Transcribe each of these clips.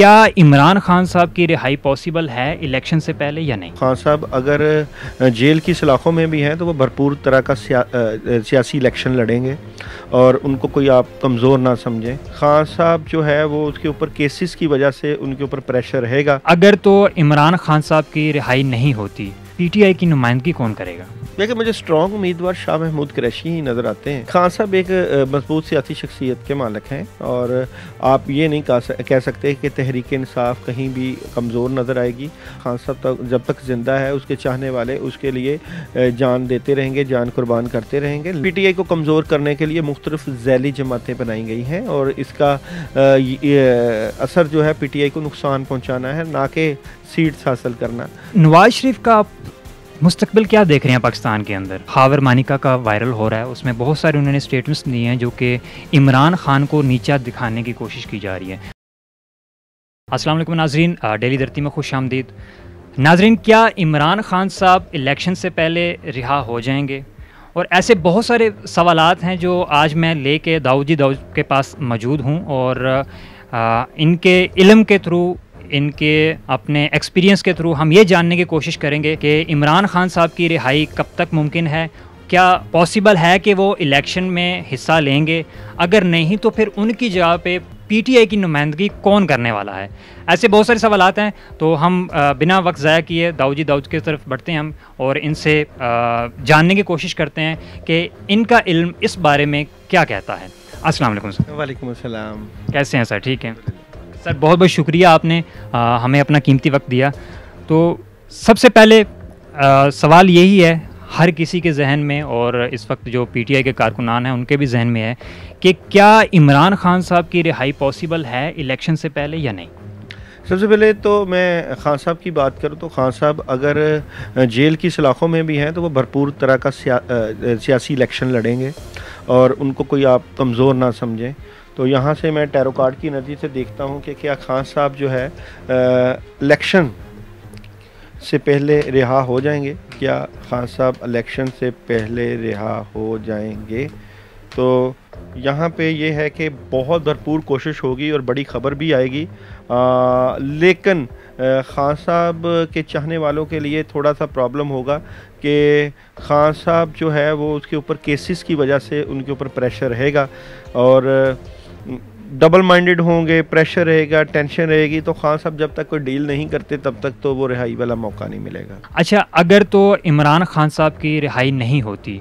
क्या इमरान खान साहब की रिहाई पॉसिबल है इलेक्शन से पहले या नहीं? खान साहब अगर जेल की सलाखों में भी हैं तो वो भरपूर तरह का सियासी इलेक्शन लड़ेंगे और उनको कोई आप कमज़ोर ना समझें। खान साहब जो है वो उसके ऊपर केसेस की वजह से उनके ऊपर प्रेशर रहेगा। अगर तो इमरान खान साहब की रिहाई नहीं होती, पीटीआई की नुमाइंदगी कौन करेगा? देखिए, मुझे स्ट्रॉन्ग उम्मीदवार शाह महमूद कुरैशी ही नज़र आते हैं। खान साहब एक मजबूत सियासी शख्सियत के मालिक हैं और आप ये नहीं कह सकते कि तहरीक इंसाफ कहीं भी कमज़ोर नज़र आएगी। खान साहब जब तक ज़िंदा है उसके चाहने वाले उसके लिए जान देते रहेंगे, जान कुर्बान करते रहेंगे। पीटीआई को कमज़ोर करने के लिए मुख्तलिफ ज़ैली जमातें बनाई गई हैं और इसका असर जो है पीटीआई को नुकसान पहुँचाना है, ना कि सीट्स हासिल करना। नवाज शरीफ का मुस्तकबिल क्या देख रहे हैं पाकिस्तान के अंदर? हावर मानिका का वायरल हो रहा है, उसमें बहुत सारे उन्होंने स्टेटमेंट्स दिए हैं जो कि इमरान खान को नीचा दिखाने की कोशिश की जा रही है। अस्सलाम वालेकुम नाजरीन, डेली धरती में खुश आमदीद। नाजरीन, क्या इमरान खान साहब इलेक्शन से पहले रिहा हो जाएंगे? और ऐसे बहुत सारे सवालात हैं जो आज मैं लेके दाऊद के पास मौजूद हूँ और इनके इल्म के थ्रू, इनके अपने एक्सपीरियंस के थ्रू हम ये जानने की कोशिश करेंगे कि इमरान खान साहब की रिहाई कब तक मुमकिन है, क्या पॉसिबल है कि वो इलेक्शन में हिस्सा लेंगे, अगर नहीं तो फिर उनकी जगह पे पीटीआई की नुमाइंदगी कौन करने वाला है। ऐसे बहुत सारे सवालात हैं, तो हम बिना वक्त ज़ाया किए दाऊद की तरफ बढ़ते हैं हम और इनसे जानने की कोशिश करते हैं कि इनका इल्म इस बारे में क्या कहता है। अस्सलाम वालेकुम सर। वालेकुम अस्सलाम। कैसे हैं सर? ठीक हैं सर, बहुत बहुत शुक्रिया, आपने हमें अपना कीमती वक्त दिया। तो सबसे पहले सवाल यही है हर किसी के जहन में और इस वक्त जो पीटीआई के कारकुनान हैं उनके भी जहन में है कि क्या इमरान खान साहब की रिहाई पॉसिबल है इलेक्शन से पहले या नहीं? सबसे पहले तो मैं खान साहब की बात करूं तो खान साहब अगर जेल की सलाखों में भी हैं तो वो भरपूर तरह का सियासी इलेक्शन लड़ेंगे और उनको कोई आप कमज़ोर ना समझें। तो यहाँ से मैं टैरो कार्ड की एनर्जी से देखता हूँ कि क्या खान साहब जो है इलेक्शन से पहले रिहा हो जाएंगे। क्या खान साहब इलेक्शन से पहले रिहा हो जाएंगे? तो यहाँ पे ये है कि बहुत भरपूर कोशिश होगी और बड़ी ख़बर भी आएगी, लेकिन खान साहब के चाहने वालों के लिए थोड़ा सा प्रॉब्लम होगा कि खान साहब जो है वो उसके ऊपर केसेस की वजह से उनके ऊपर प्रेशर रहेगा और डबल माइंडेड होंगे, प्रेशर रहेगा, टेंशन रहेगी। तो खान साहब जब तक कोई डील नहीं करते तब तक तो वो रिहाई वाला मौका नहीं मिलेगा। अच्छा, अगर तो इमरान खान साहब की रिहाई नहीं होती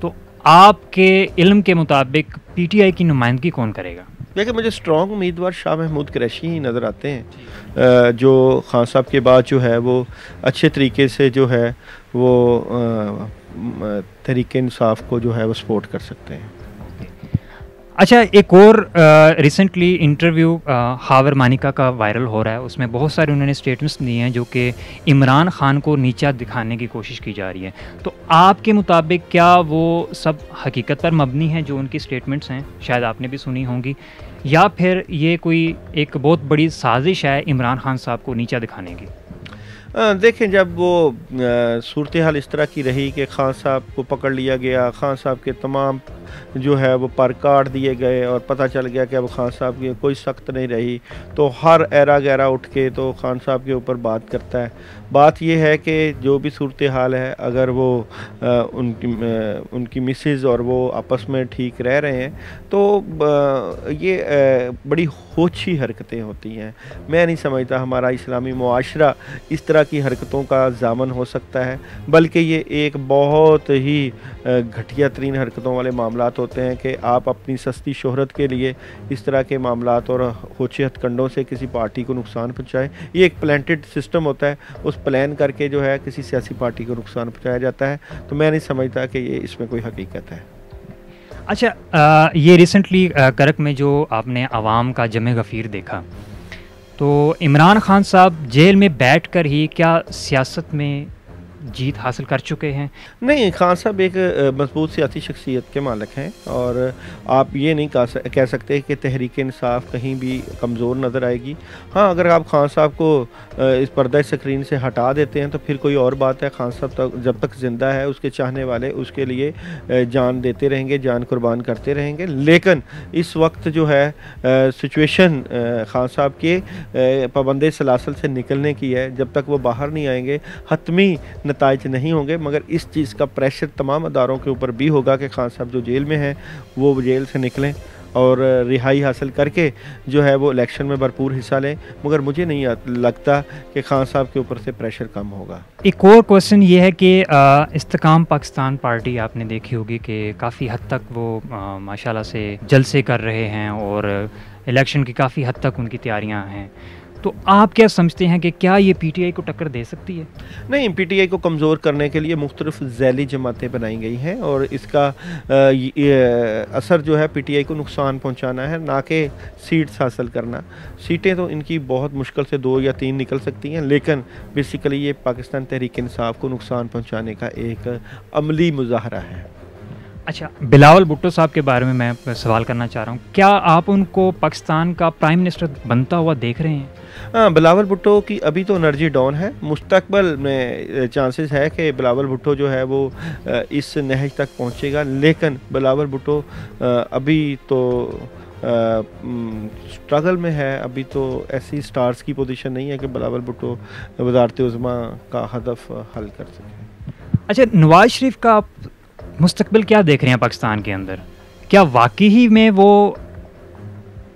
तो आपके इल्म के मुताबिक पीटीआई की नुमाइंदगी कौन करेगा? देखिए, मुझे स्ट्रॉन्ग उम्मीदवार शाह महमूद कुरैशी ही नज़र आते हैं जो खान साहब के बाद जो है वो अच्छे तरीके से जो है वो तहरीक इंसाफ को जो है वो सपोर्ट कर सकते हैं। अच्छा, एक और रिसेंटली इंटरव्यू हावर मानिका का वायरल हो रहा है, उसमें बहुत सारे उन्होंने स्टेटमेंट्स दिए हैं जो कि इमरान खान को नीचा दिखाने की कोशिश की जा रही है। तो आपके मुताबिक क्या वो सब हकीकत पर मबनी है जो उनकी स्टेटमेंट्स हैं, शायद आपने भी सुनी होंगी, या फिर ये कोई एक बहुत बड़ी साजिश है इमरान खान साहब को नीचा दिखाने की? देखें, जब वो सूरत हाल इस तरह की रही कि खान साहब को पकड़ लिया गया, खान साहब के तमाम जो है वो पर काट दिए गए और पता चल गया कि अब खान साहब की कोई सख्त नहीं रही, तो हर एरा गैरा उठ के तो खान साहब के ऊपर बात करता है। बात ये है कि जो भी सूरत हाल है, अगर वो उनकी मिसेज़ और वो आपस में ठीक रह रहे हैं तो ये बड़ी होछी हरकतें होती हैं। मैं नहीं समझता हमारा इस्लामी मुआशरा इस तरह की हरकतों का जामन हो सकता है, बल्कि ये एक बहुत ही घटिया तरीन हरकतों वाले मामलात होते हैं कि आप अपनी सस्ती शोहरत के लिए इस तरह के मामलात और होछे हथकंडों से किसी पार्टी को नुकसान पहुँचाएँ। ये एक प्लान्टेड सिस्टम होता है, उस प्लान करके जो है किसी सियासी पार्टी को नुकसान पहुँचाया जाता है। तो मैं नहीं समझता कि ये इसमें कोई हकीकत है। अच्छा, ये रिसेंटली करक में जो आपने अवाम का जमे गफ़ीर देखा, तो इमरान खान साहब जेल में बैठकर ही क्या सियासत में जीत हासिल कर चुके हैं? नहीं, खान साहब एक मजबूत सियासी शख्सियत के मालिक हैं और आप ये नहीं कह सकते कि तहरीक इंसाफ कहीं भी कमज़ोर नज़र आएगी। हाँ, अगर आप खान साहब को इस पर्दा स्क्रीन से हटा देते हैं तो फिर कोई और बात है। खान साहब तक जब तक ज़िंदा है उसके चाहने वाले उसके लिए जान देते रहेंगे, जान कुर्बान करते रहेंगे। लेकिन इस वक्त जो है सिचुएशन खान साहब के पाबंदे सलासल से निकलने की है। जब तक वो बाहर नहीं आएंगे हतमी नताइज नहीं होंगे, मगर इस चीज़ का प्रेशर तमाम अदारों के ऊपर भी होगा कि खान साहब जो जेल में हैं वो जेल से निकलें और रिहाई हासिल करके जो है वो इलेक्शन में भरपूर हिस्सा लें। मगर मुझे नहीं लगता कि खान साहब के ऊपर से प्रेशर कम होगा। एक और क्वेश्चन ये है कि इस्तेकाम पाकिस्तान पार्टी आपने देखी होगी कि काफ़ी हद तक वो माशाल्लाह से जलसे कर रहे हैं और इलेक्शन की काफ़ी हद तक उनकी तैयारियां हैं। तो आप क्या समझते हैं कि क्या ये पीटीआई को टक्कर दे सकती है? नहीं, पीटीआई को कमज़ोर करने के लिए मुख्तलिफ ज़ैली जमातें बनाई गई हैं और इसका असर जो है पीटीआई को नुकसान पहुंचाना है, ना कि सीट्स हासिल करना। सीटें तो इनकी बहुत मुश्किल से 2 या 3 निकल सकती हैं, लेकिन बेसिकली ये पाकिस्तान तहरीक इंसाफ को नुकसान पहुँचाने का एक अमली मुजाहरा है। अच्छा, बिलावल भुट्टो साहब के बारे में मैं सवाल करना चाह रहा हूँ। क्या आप उनको पाकिस्तान का प्राइम मिनिस्टर बनता हुआ देख रहे हैं? हाँ, बिलावल भुट्टो की अभी तो एनर्जी डाउन है। मुस्तकबल में चांसेस है कि बिलावल भुट्टो जो है वो इस नहज तक पहुँचेगा, लेकिन बिलावल भुट्टो अभी तो स्ट्रगल में है। अभी तो ऐसी स्टार्स की पोजीशन नहीं है कि बिलावल भुट्टो वज़ारत उज़्मा का हदफ हल कर सकें। अच्छा, नवाज शरीफ का आप मुस्तकबिल क्या देख रहे हैं पाकिस्तान के अंदर? क्या वाकई ही में वो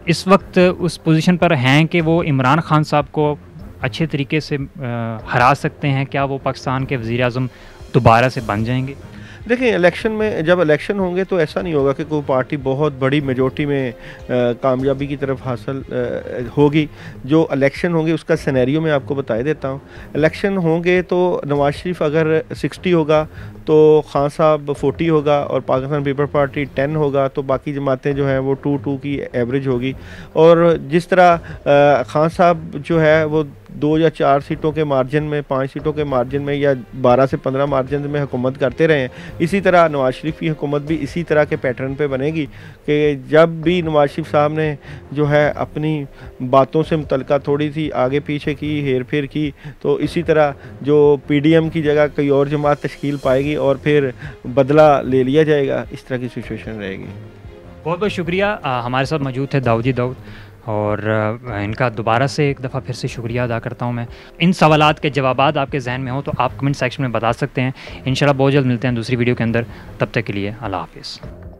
इस वक्त उस पोजीशन पर हैं कि वो इमरान खान साहब को अच्छे तरीके से हरा सकते हैं? क्या वो पाकिस्तान के वज़ीर आज़म दोबारा से बन जाएंगे? देखिए, इलेक्शन में जब इलेक्शन होंगे तो ऐसा नहीं होगा कि कोई पार्टी बहुत बड़ी मेजॉरिटी में कामयाबी की तरफ हासिल होगी। जो इलेक्शन होंगे उसका सिनेरियो मैं आपको बता देता हूँ। इलेक्शन होंगे तो नवाज शरीफ अगर 60 होगा तो खान साहब 40 होगा और पाकिस्तान पीपल पार्टी 10 होगा, तो बाकी जमातें जो हैं वो 2-2 की एवरेज होगी। और जिस तरह खान साहब जो है वो 2 या 4 सीटों के मार्जिन में, 5 सीटों के मार्जिन में या 12 से 15 मार्जिन में हुकूमत करते रहे हैं, इसी तरह नवाज शरीफ की हुकूमत भी इसी तरह के पैटर्न पे बनेगी कि जब भी नवाज शरीफ साहब ने जो है अपनी बातों से मुतल्लिका थोड़ी सी आगे पीछे की, हेर फेर की, तो इसी तरह जो पीडीएम की जगह कोई और जमात तश्कील पाएगी और फिर बदला ले लिया जाएगा। इस तरह की सिचुएशन रहेगी। बहुत बहुत शुक्रिया। हमारे साथ मौजूद थे दाऊदी दाऊद और इनका दोबारा से एक दफ़ा फिर से शुक्रिया अदा करता हूँ मैं। इन सवालात के जवाबात आपके जहन में हो तो आप कमेंट सेक्शन में बता सकते हैं। इंशाल्लाह बहुत जल्द मिलते हैं दूसरी वीडियो के अंदर। तब तक के लिए अल्लाह हाफ़िज़।